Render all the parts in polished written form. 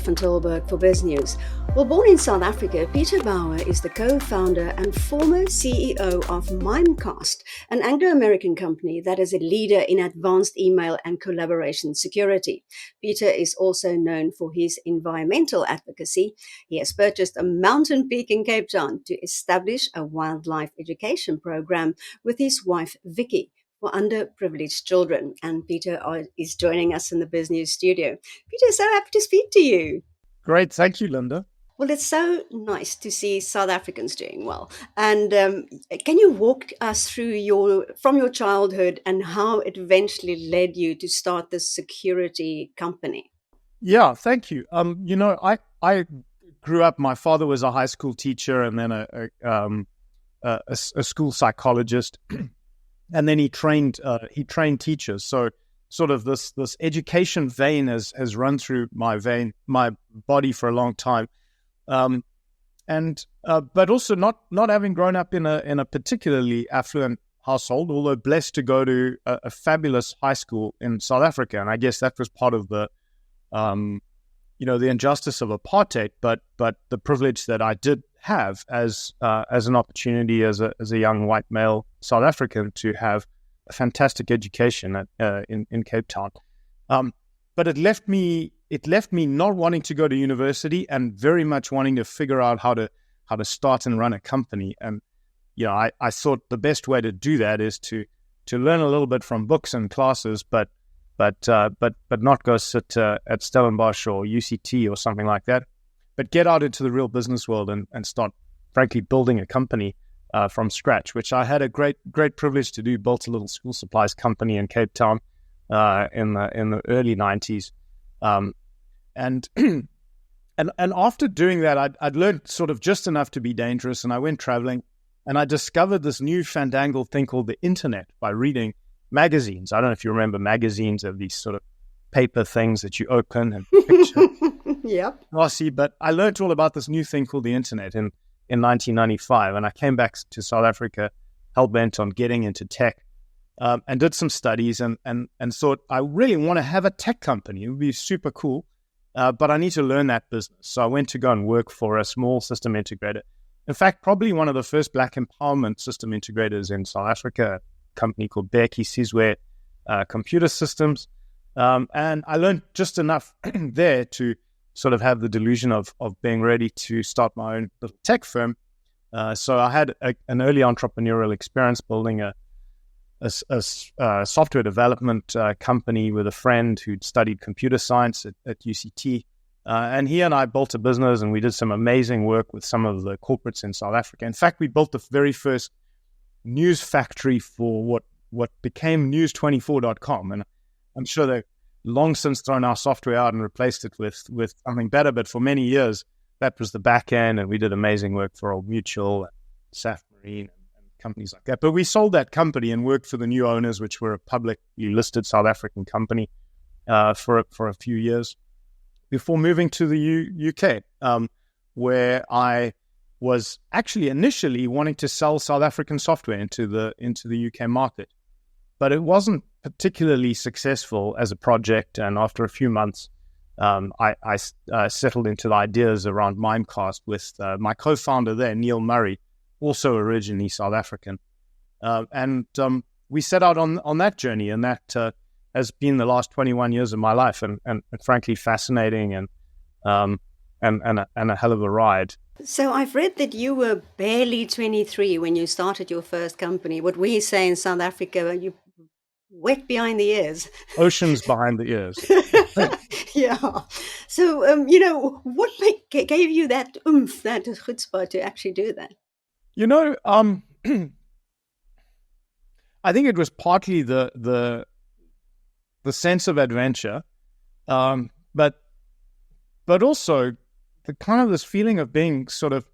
van Tilburg for Biz News. Well, born in South Africa, Peter Bauer is the co-founder and former CEO of Mimecast, an Anglo-American company that is a leader in advanced email and collaboration security. Peter is also known for his environmental advocacy. He has purchased a mountain peak in Cape Town to establish a wildlife education program with his wife, Vicky, for underprivileged children. And Peter is joining us in the Biz News studio. Peter, so happy to speak to you. Great. Thank you, Linda. Well, it's so nice to see South Africans doing well. And can you walk us through from your childhood and how it eventually led you to start this security company? Yeah, thank you. I grew up, my father was a high school teacher and then a school psychologist. And then he trained teachers. So sort of this education vein has run through my body for a long time. But also not having grown up in a particularly affluent household, although blessed to go to a fabulous high school in South Africa. And I guess that was part of the injustice of apartheid, but the privilege that I did have as an opportunity as a young white male South African to have a fantastic education in Cape Town. But it left me not wanting to go to university and very much wanting to figure out how to start and run a company. And I thought the best way to do that is to learn a little bit from books and classes, but not go sit at Stellenbosch or UCT or something like that, but get out into the real business world and start, frankly, building a company from scratch, which I had a great privilege to do. Built a little school supplies company in Cape Town in the early 90s. And after doing that, I'd learned sort of just enough to be dangerous, and I went traveling, and I discovered this new fandangled thing called the internet by reading magazines. I don't know if you remember magazines of these sort of paper things that you open and picture. Yep. Glossy, but I learned all about this new thing called the internet in 1995, and I came back to South Africa hell-bent on getting into tech, and did some studies and thought, I really want to have a tech company. It would be super cool, but I need to learn that business. So I went to go and work for a small system integrator. In fact, probably one of the first black empowerment system integrators in South Africa, a company called Beki Sizwe Computer Systems. And I learned just enough there to sort of have the delusion of being ready to start my own little tech firm. So I had an early entrepreneurial experience building a software development company with a friend who'd studied computer science at UCT. And he and I built a business, and we did some amazing work with some of the corporates in South Africa. In fact, we built the very first news factory for what became news24.com. And I'm sure they've long since thrown our software out and replaced it with something better. But for many years, that was the back end, and we did amazing work for Old Mutual, and Saf Marine, and companies like that. But we sold that company and worked for the new owners, which were a publicly listed South African company, for a few years before moving to the UK, where I was actually initially wanting to sell South African software into the UK market. But it wasn't particularly successful as a project, and after a few months, I settled into the ideas around Mimecast with my co-founder there, Neil Murray, also originally South African. And we set out on that journey, and that has been the last 21 years of my life, and frankly fascinating and a hell of a ride. So I've read that you were barely 23 when you started your first company. What we say in South Africa, you wet behind the ears. Oceans behind the ears. Yeah. So, what gave you that oomph, that chutzpah to actually do that? I think it was partly the sense of adventure, but also the kind of this feeling of being sort of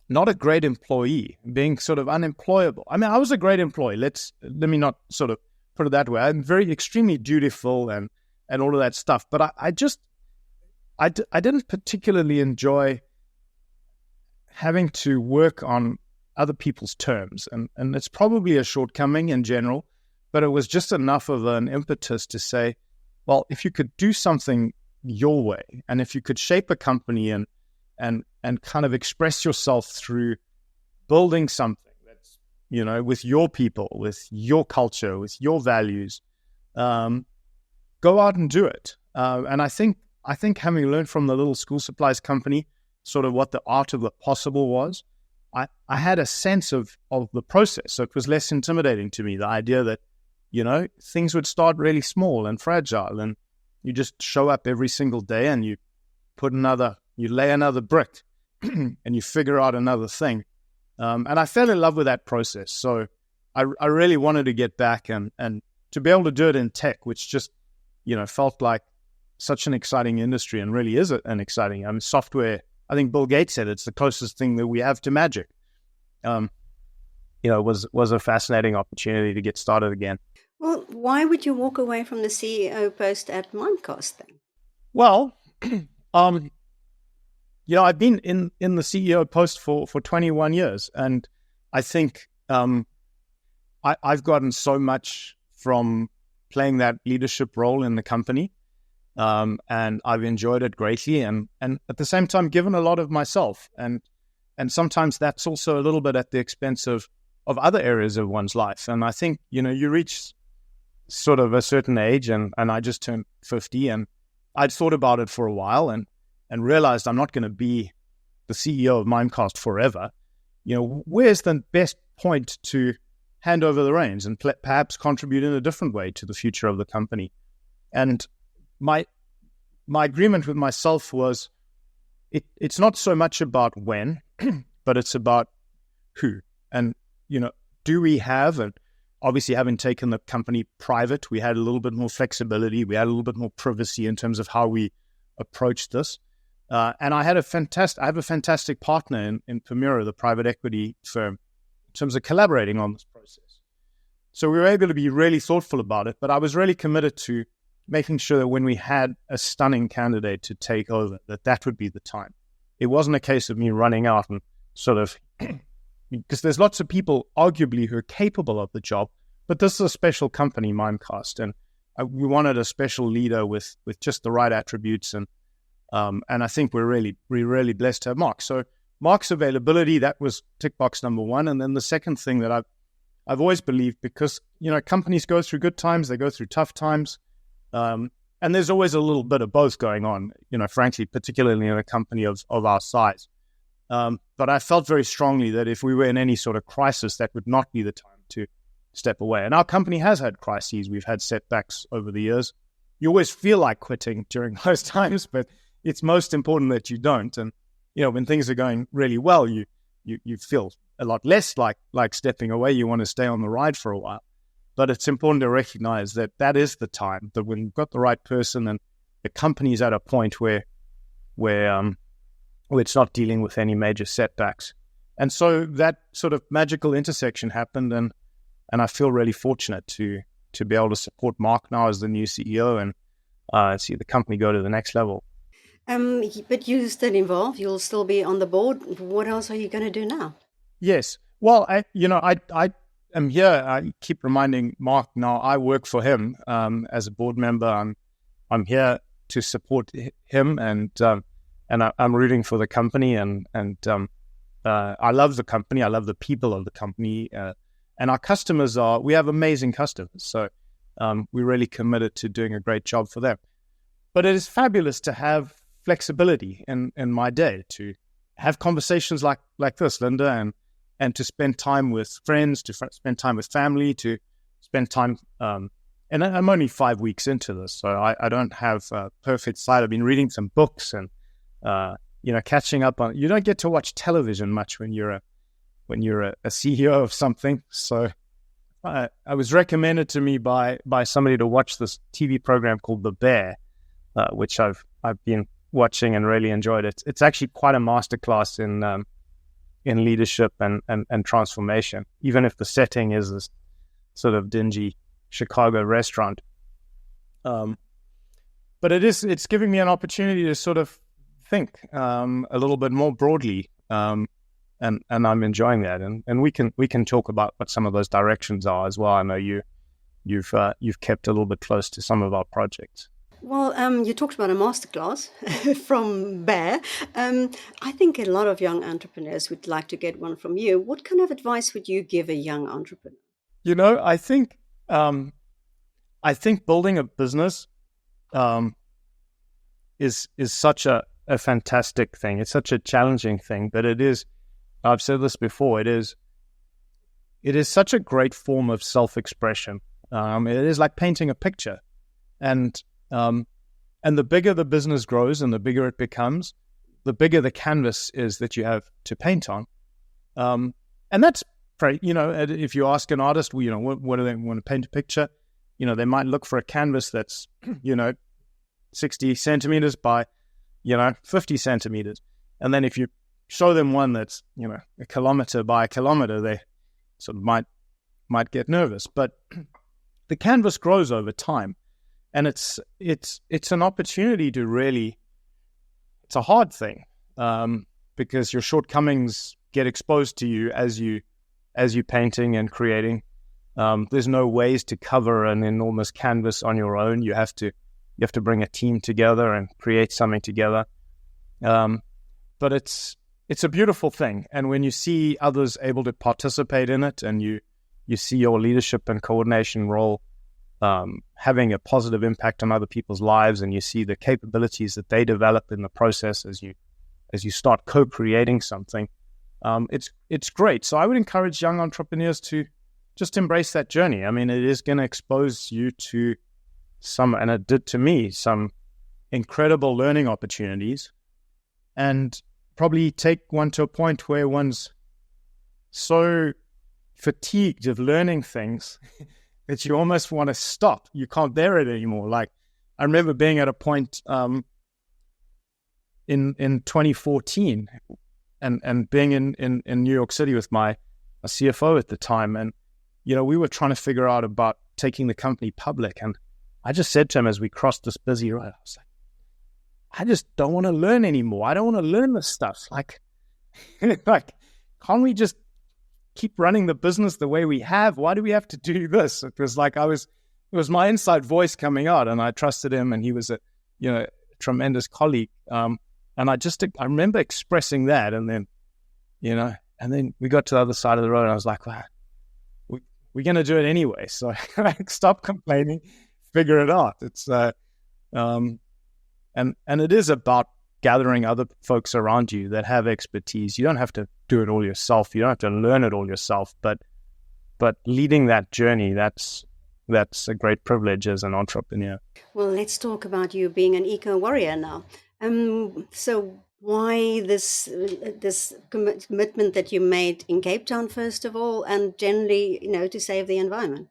not a great employee, being sort of unemployable. I mean, I was a great employee. Let me not sort of put it that way. I'm very extremely dutiful and all of that stuff. But I didn't particularly enjoy having to work on other people's terms. And it's probably a shortcoming in general, but it was just enough of an impetus to say, well, if you could do something your way, and if you could shape a company and kind of express yourself through building something that's, with your people, with your culture, with your values, go out and do it. And I think having learned from the little school supplies company, sort of what the art of the possible was, I had a sense of the process. So it was less intimidating to me, the idea that, things would start really small and fragile, and you just show up every single day and you lay another brick and you figure out another thing. And I fell in love with that process. So I really wanted to get back and to be able to do it in tech, which just, felt like such an exciting industry, and really is an exciting. Software, I think Bill Gates said it's the closest thing that we have to magic. Was a fascinating opportunity to get started again. Well, why would you walk away from the CEO post at Mimecast then? Well, I've been in the CEO post for 21 years, and I think I've gotten so much from playing that leadership role in the company, and I've enjoyed it greatly, and at the same time given a lot of myself, and sometimes that's also a little bit at the expense of other areas of one's life. And I think you reach sort of a certain age, and I just turned 50, and I'd thought about it for a while, and realized I'm not going to be the CEO of Mimecast forever. Where's the best point to hand over the reins and perhaps contribute in a different way to the future of the company? And my agreement with myself was, it's not so much about when, but it's about who. And, do we have, and obviously having taken the company private, we had a little bit more flexibility. We had a little bit more privacy in terms of how we approached this. And I have a fantastic partner in Permira, the private equity firm, in terms of collaborating on this process. So we were able to be really thoughtful about it, but I was really committed to making sure that when we had a stunning candidate to take over, that would be the time. It wasn't a case of me running out and sort of, because there's lots of people arguably who are capable of the job, but this is a special company, Mimecast, and we wanted a special leader with just the right attributes, and I think we're really blessed to have Mark. So Mark's availability, that was tick box number one. And then the second thing that I've always believed, because companies go through good times, they go through tough times, and there's always a little bit of both going on, frankly, particularly in a company of our size. But I felt very strongly that if we were in any sort of crisis, that would not be the time to step away. And our company has had crises. We've had setbacks over the years. You always feel like quitting during those times, but it's most important that you don't. And, when things are going really well, you feel a lot less like stepping away. You want to stay on the ride for a while. But it's important to recognize that is the time, that when you've got the right person and the company's at a point where it's not dealing with any major setbacks. And so that sort of magical intersection happened, and I feel really fortunate to be able to support Mark now as the new CEO and see the company go to the next level. But you're still involved. You'll still be on the board. What else are you going to do now? Yes. Well, I am here. I keep reminding Mark now I work for him as a board member. I'm here to support him, and I'm rooting for the company, and I love the company. I love the people of the company, and our customers we have amazing customers. So we're really committed to doing a great job for them. But it is fabulous to have flexibility in my day, to have conversations like this, Linda, and to spend time with friends, to spend time with family, to spend time. And I'm only 5 weeks into this, so I don't have a perfect sight. I've been reading some books and catching up on. You don't get to watch television much when you're a CEO of something. So I was recommended to me by somebody to watch this TV program called The Bear, which I've been watching and really enjoyed it. It's actually quite a masterclass in leadership and transformation, even if the setting is this sort of dingy Chicago restaurant. But it's giving me an opportunity to sort of think a little bit more broadly, and I'm enjoying that. And we can talk about what some of those directions are as well. I know you've kept a little bit close to some of our projects. Well, you talked about a masterclass from Bear. I think a lot of young entrepreneurs would like to get one from you. What kind of advice would you give a young entrepreneur? You know, um, I think building a business um, is such a fantastic thing. It's such a challenging thing, but it is. I've said this before. It is such a great form of self-expression. It is like painting a picture, and um, and the bigger the business grows and the bigger it becomes, the bigger the canvas is that you have to paint on. And that's, if you ask an artist, well, what do they want to paint a picture? They might look for a canvas that's, 60 centimeters by, 50 centimeters. And then if you show them one that's, a kilometer by a kilometer, they sort of might get nervous. But the canvas grows over time. And it's an opportunity to really, it's a hard thing, because your shortcomings get exposed to you as you painting and creating. There's no ways to cover an enormous canvas on your own. You have to bring a team together and create something together. But it's a beautiful thing. And when you see others able to participate in it, and you see your leadership and coordination role having a positive impact on other people's lives, and you see the capabilities that they develop in the process as you start co-creating something, it's great. So I would encourage young entrepreneurs to just embrace that journey. I mean, it is going to expose you to and it did to me, some incredible learning opportunities, and probably take one to a point where one's so fatigued of learning things that you almost want to stop. You can't bear it anymore. Like, I remember being at a point in 2014 and being in New York City with my CFO at the time. And, we were trying to figure out about taking the company public. And I just said to him as we crossed this busy road, I was like, I just don't want to learn anymore. I don't want to learn this stuff. Like, can't we just keep running the business the way we have? Why do we have to do this? It was like it was my inside voice coming out, and I trusted him, and he was a tremendous colleague. And I remember expressing that, and then we got to the other side of the road, and I was like, wow, we're going to do it anyway. So stop complaining, figure it out. It's and it is about gathering other folks around you that have expertise. You don't have to do it all yourself. You don't have to learn it all yourself, but leading that journey, that's a great privilege as an entrepreneur. Well, let's talk about you being an eco-warrior now. So why this commitment that you made in Cape Town, first of all, and generally, to save the environment?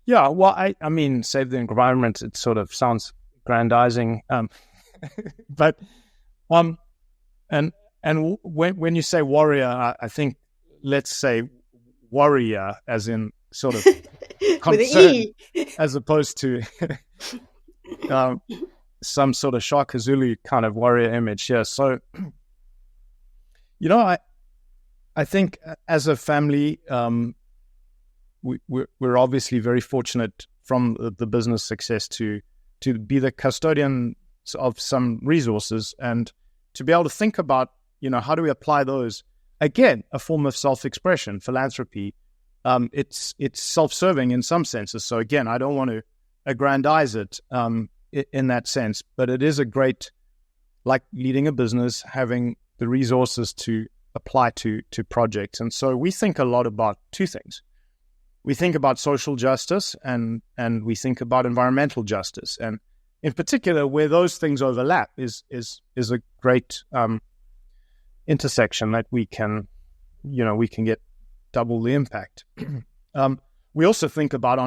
Yeah, well, I mean, save the environment, it sort of sounds grandizing, but and when you say warrior, I think, let's say warrior as in sort of concern, as opposed to some sort of Shaka Zulu kind of warrior image. Yeah, so I think as a family, we're obviously very fortunate from the business success to be the custodian of some resources, and to be able to think about, how do we apply those? Again, a form of self-expression, philanthropy. It's self-serving in some senses. So again, I don't want to aggrandize it in that sense, but it is a great, like leading a business, having the resources to apply to projects. And so we think a lot about two things. We think about social justice and we think about environmental justice. And in particular, where those things overlap is a great intersection that we can get double the impact. We also think about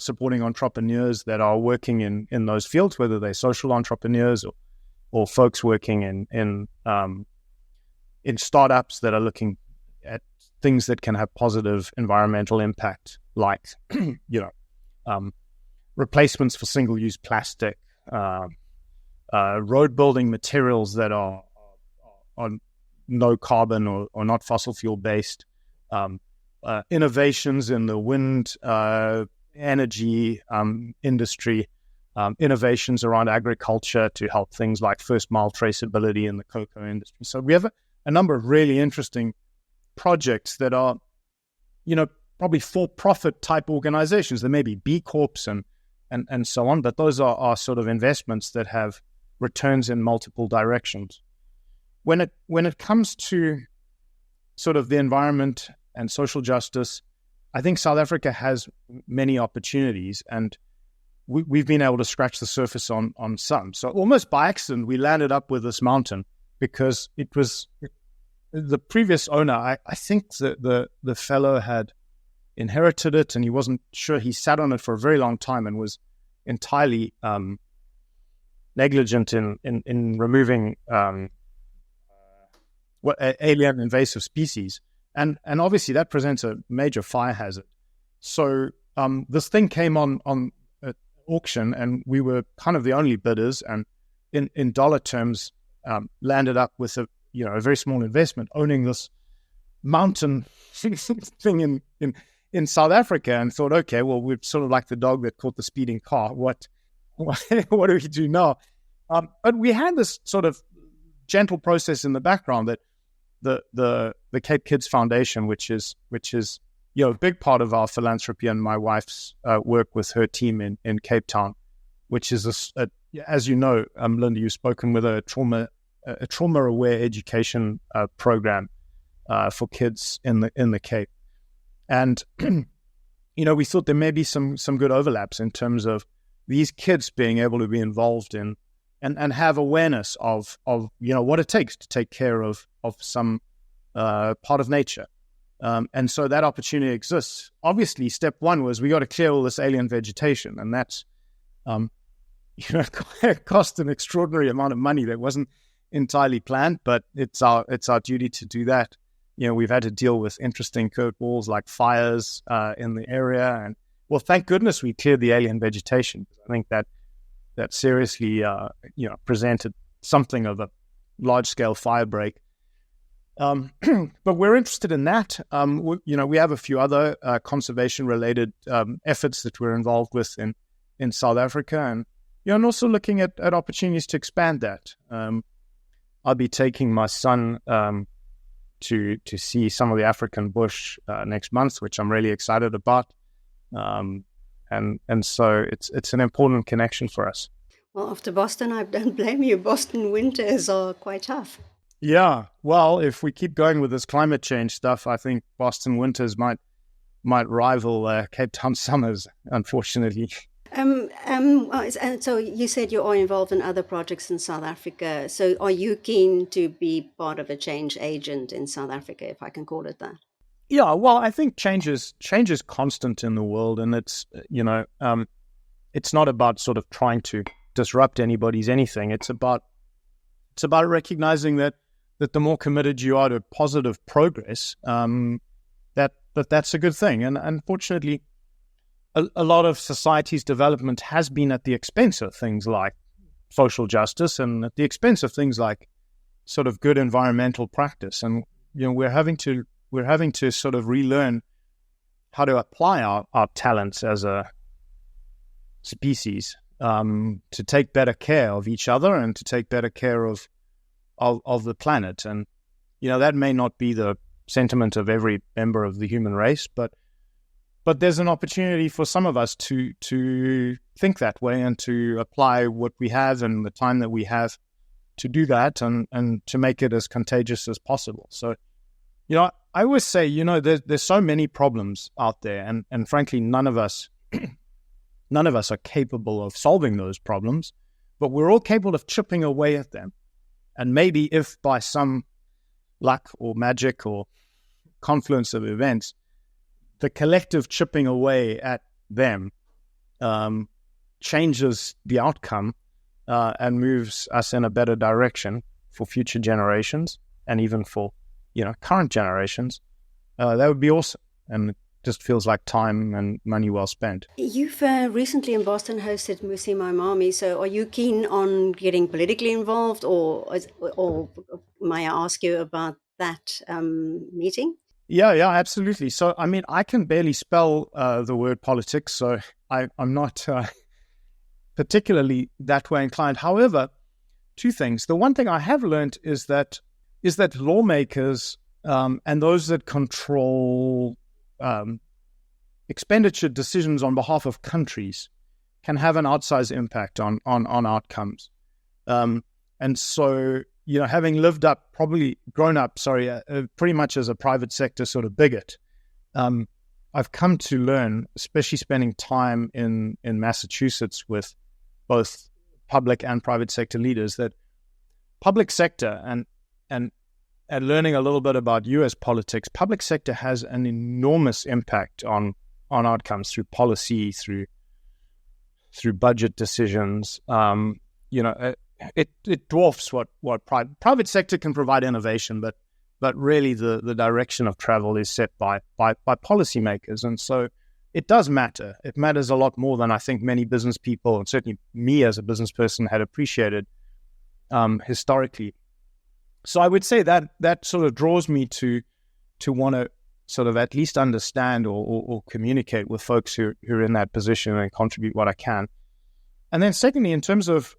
supporting entrepreneurs that are working in those fields, whether they're social entrepreneurs or folks working in startups that are looking at things that can have positive environmental impact, like replacements for single-use plastic, road building materials that are no carbon or not fossil fuel based, innovations in the wind energy industry, innovations around agriculture to help things like first mile traceability in the cocoa industry. So we have a number of really interesting projects that are, probably for-profit type organizations. There may be B Corps and so on, but those are sort of investments that have returns in multiple directions. When it comes to sort of the environment and social justice, I think South Africa has many opportunities, and we've been able to scratch the surface on some. So almost by accident, we landed up with this mountain because it was the previous owner. I think the fellow had inherited it, and he wasn't sure. He sat on it for a very long time and was entirely negligent in removing alien invasive species, and obviously that presents a major fire hazard. So this thing came on auction, and we were kind of the only bidders, and in dollar terms landed up with a very small investment owning this mountain thing in South Africa, and thought, okay, well, we're sort of like the dog that caught the speeding car. What do we do now? But we had this sort of gentle process in the background that the Cape Kids Foundation, which is a big part of our philanthropy and my wife's work with her team in Cape Town, which is as you know, Linda, you've spoken with a trauma-aware education program for kids in the Cape, and we thought there may be some good overlaps in terms of these kids being able to be involved in and have awareness of what it takes to take care of some part of nature. And so that opportunity exists. Obviously, step one was we got to clear all this alien vegetation, and that's cost an extraordinary amount of money that wasn't entirely planned, but it's our duty to do that. We've had to deal with interesting curveballs like fires in the area, and well, thank goodness we cleared the alien vegetation. I think that seriously presented something of a large-scale fire break. But we're interested in that. We have a few other conservation-related efforts that we're involved with in South Africa, and also looking at opportunities to expand that. I'll be taking my son to see some of the African bush next month, which I'm really excited about. And so it's an important connection for us. Well, after Boston, I don't blame you. Boston winters are quite tough. Yeah, well, if we keep going with this climate change stuff, I think Boston winters might rival Cape Town summers, unfortunately. And so you said you are involved in other projects in South Africa. So are you keen to be part of a change agent in South Africa, if I can call it that? Yeah, well, I think change is constant in the world, and it's it's not about sort of trying to disrupt anybody's anything. It's about recognizing that the more committed you are to positive progress, that's a good thing. And unfortunately, a lot of society's development has been at the expense of things like social justice and at the expense of things like sort of good environmental practice. And we're having to sort of relearn how to apply our talents as a species to take better care of each other and to take better care of the planet. And that may not be the sentiment of every member of the human race, but there's an opportunity for some of us to think that way and to apply what we have and the time that we have to do that and to make it as contagious as possible. So, I always say, there's so many problems out there, and frankly, none of us are capable of solving those problems, but we're all capable of chipping away at them. And maybe if by some luck or magic or confluence of events, the collective chipping away at them changes the outcome and moves us in a better direction for future generations and even for current generations, that would be awesome. And it just feels like time and money well spent. You've recently in Boston hosted Musi Maimami, so are you keen on getting politically involved, or may I ask you about that meeting? Yeah, absolutely. So, I can barely spell the word politics, so I'm not particularly that way inclined. However, two things. The one thing I have learned is that lawmakers and those that control expenditure decisions on behalf of countries can have an outsized impact on outcomes. And so, having grown up, pretty much as a private sector sort of bigot, I've come to learn, especially spending time in Massachusetts with both public and private sector leaders, that public sector and learning a little bit about US politics, public sector has an enormous impact on outcomes through policy, through budget decisions. It dwarfs what private sector can provide innovation, but really the direction of travel is set by policymakers. And so it does matter. It matters a lot more than I think many business people, and certainly me as a business person, had appreciated historically. So I would say that sort of draws me to want to sort of at least understand or communicate with folks who are in that position and contribute what I can. And then secondly, in terms of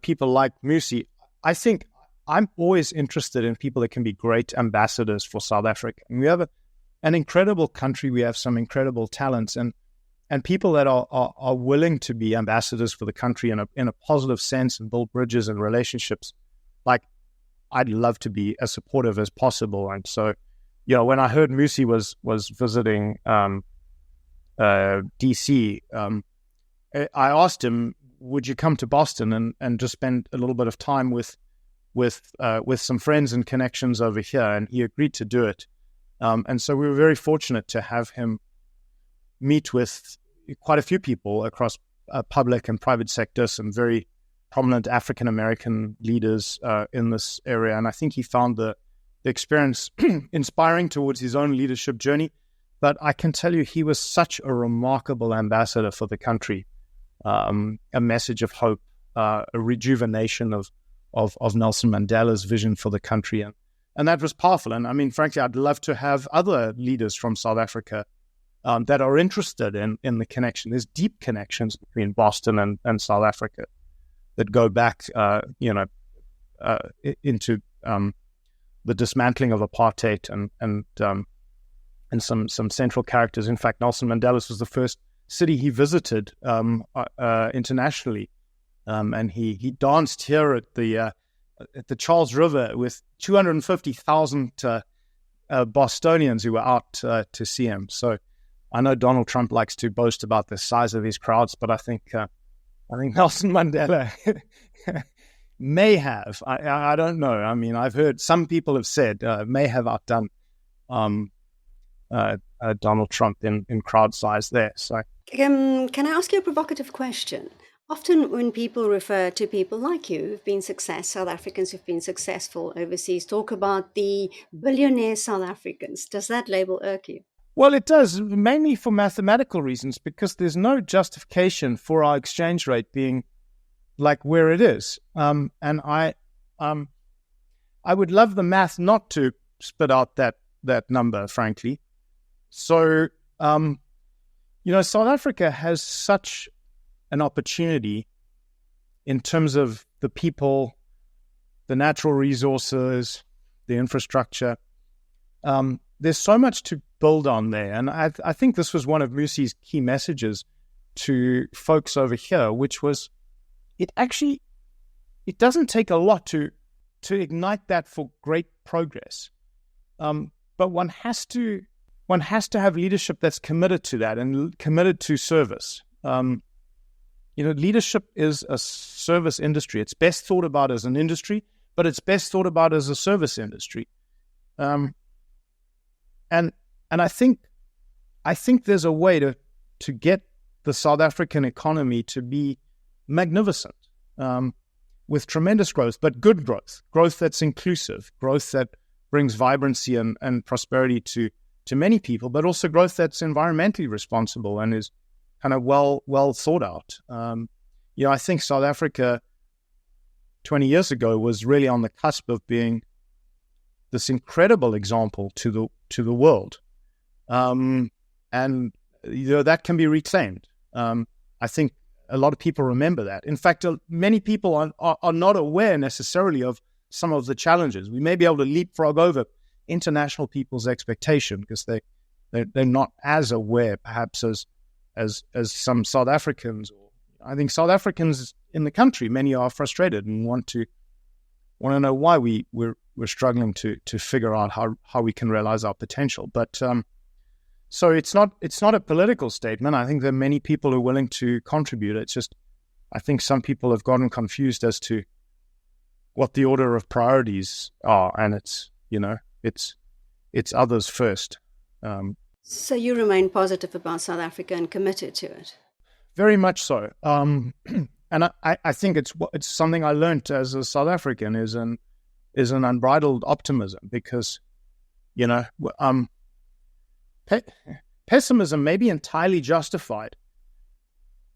people like Musi, I think I'm always interested in people that can be great ambassadors for South Africa. And we have an incredible country. We have some incredible talents and people that are willing to be ambassadors for the country in a positive sense and build bridges and relationships. Like, I'd love to be as supportive as possible. And so, when I heard Musi was visiting DC, I asked him, would you come to Boston and just spend a little bit of time with some friends and connections over here? And he agreed to do it. And so we were very fortunate to have him meet with quite a few people across public and private sector, some very prominent African-American leaders in this area. And I think he found the experience inspiring towards his own leadership journey. But I can tell you, he was such a remarkable ambassador for the country, a message of hope, a rejuvenation of Nelson Mandela's vision for the country. And that was powerful. And I mean, frankly, I'd love to have other leaders from South Africa that are interested in the connection. There's deep connections between Boston and South Africa that go back, into the dismantling of apartheid and some central characters. In fact, Nelson Mandela's was the first city he visited internationally, and he danced here at the Charles River with 250,000 Bostonians who were out to see him. So I know Donald Trump likes to boast about the size of his crowds, but I think Nelson Mandela may have. I don't know. I mean, I've heard some people have said may have outdone Donald Trump in crowd size there. So, can I ask you a provocative question? Often when people refer to people like you who've been South Africans who've been successful overseas, talk about the billionaire South Africans. Does that label irk you? Well, it does, mainly for mathematical reasons, because there's no justification for our exchange rate being like where it is. And I would love the math not to spit out that number, frankly. So, South Africa has such an opportunity in terms of the people, the natural resources, the infrastructure. There's so much to build on there. And I think this was one of Musi's key messages to folks over here, which was it doesn't take a lot to ignite that for great progress. But one has to have leadership that's committed to that and committed to service. Leadership is a service industry. It's best thought about as an industry, but it's best thought about as a service industry. And I think there's a way to get the South African economy to be magnificent, with tremendous growth, but good growth that's inclusive, growth that brings vibrancy and prosperity to many people, but also growth that's environmentally responsible and is kind of well thought out. I think South Africa 20 years ago was really on the cusp of being this incredible example to the world. And that can be reclaimed. I think a lot of people remember that. In fact, many people are not aware necessarily of some of the challenges. We may be able to leapfrog over international people's expectation because they're not as aware, perhaps, as some South Africans. I think South Africans in the country, many are frustrated and want to know why we're struggling to figure out how we can realize our potential. But so it's not a political statement. I think there are many people who are willing to contribute. It's just, I think some people have gotten confused as to what the order of priorities are, and it's others first. So you remain positive about South Africa and committed to it? Very much so. And I think it's something I learned as a South African is an unbridled optimism, because pessimism may be entirely justified,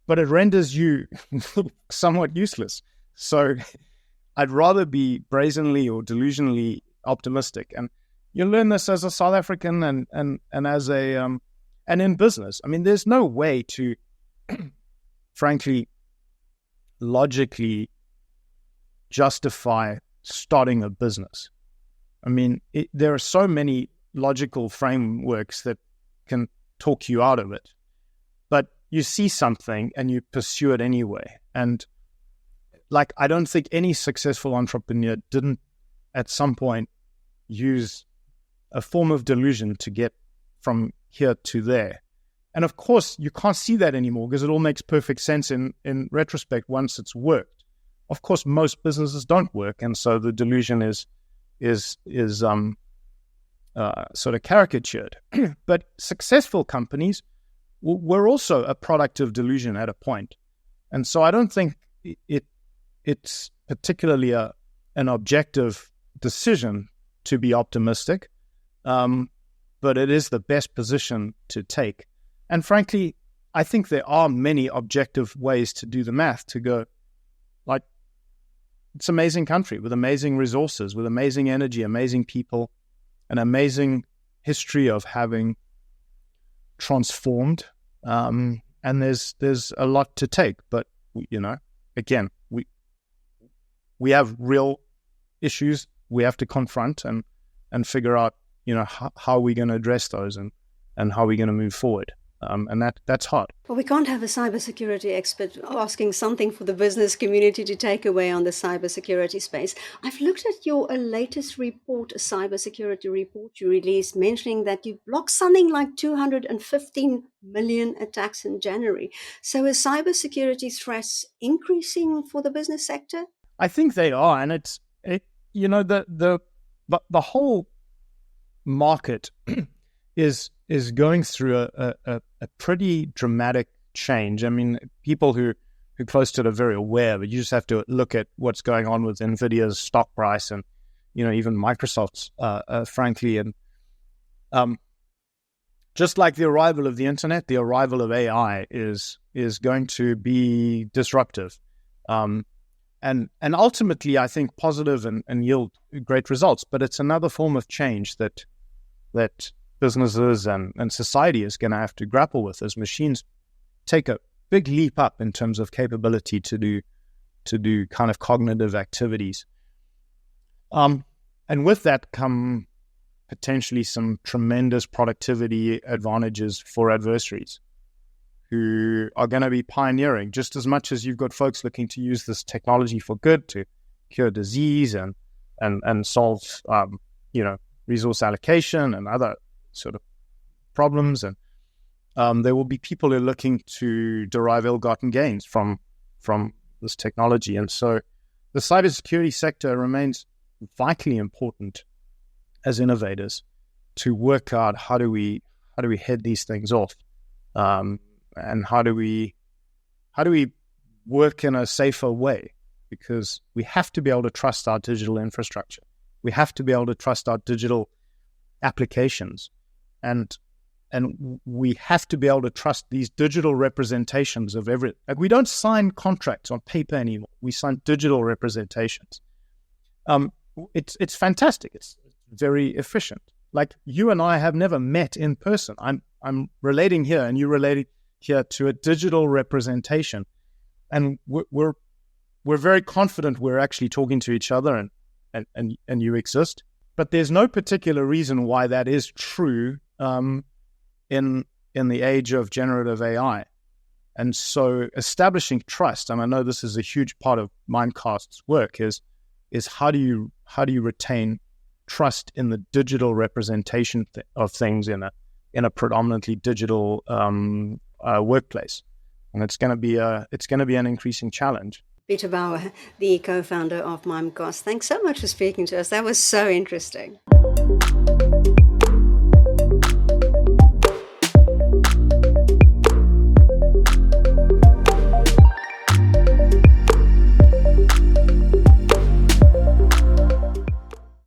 but it renders you somewhat useless. So I'd rather be brazenly or delusionally optimistic. And you learn this as a South African and as a and in business. I mean, there's no way to frankly logically justify starting a business. I mean, there are so many logical frameworks that can talk you out of it, but you see something and you pursue it anyway. And like, I don't think any successful entrepreneur didn't at some point use a form of delusion to get from here to there. And of course, you can't see that anymore because it all makes perfect sense in retrospect once it's worked. Of course, most businesses don't work, and so the delusion is sort of caricatured. But successful companies were also a product of delusion at a point. And so I don't think it's particularly an objective decision to be optimistic, but it is the best position to take. And frankly, I think there are many objective ways to do the math, to go, like, it's an amazing country with amazing resources, with amazing energy, amazing people, an amazing history of having transformed. And there's a lot to take, but again, we have real issues we have to confront and figure out, how we're going to address those and how we're going to move forward. And that's hard. Well, we can't have a cybersecurity expert asking something for the business community to take away on the cybersecurity space. I've looked at your latest report, a cybersecurity report you released, mentioning that you blocked something like 215 million attacks in January. So is cybersecurity threats increasing for the business sector? I think they are, and the whole market is going through a pretty dramatic change. I mean, people who are close to it are very aware, but you just have to look at what's going on with NVIDIA's stock price and, even Microsoft's, frankly. And just like the arrival of the internet, the arrival of AI is going to be disruptive. And ultimately, I think positive and yield great results. But it's another form of change that businesses and society is going to have to grapple with as machines take a big leap up in terms of capability to do kind of cognitive activities. And with that come potentially some tremendous productivity advantages for adversaries who are going to be pioneering, just as much as you've got folks looking to use this technology for good to cure disease and solve resource allocation and other sort of problems. And there will be people who are looking to derive ill-gotten gains from this technology. And so the cybersecurity sector remains vitally important as innovators to work out how do we head these things off, and how do we work in a safer way, because we have to be able to trust our digital infrastructure. We have to be able to trust our digital applications, and we have to be able to trust these digital representations of everything. Like, we don't sign contracts on paper anymore. We sign digital representations. It's fantastic. It's very efficient. Like, you and I have never met in person. I'm relating here, and you relating here to a digital representation. and we're very confident we're actually talking to each other, and you exist. But there's no particular reason why that is true in the age of generative AI. And so establishing trust, and I know this is a huge part of Mimecast's work, is how do you retain trust in the digital representation of things in a predominantly digital workplace, and it's going to be an increasing challenge. Peter Bauer, the co-founder of Mimecast, thanks so much for speaking to us. That was so interesting.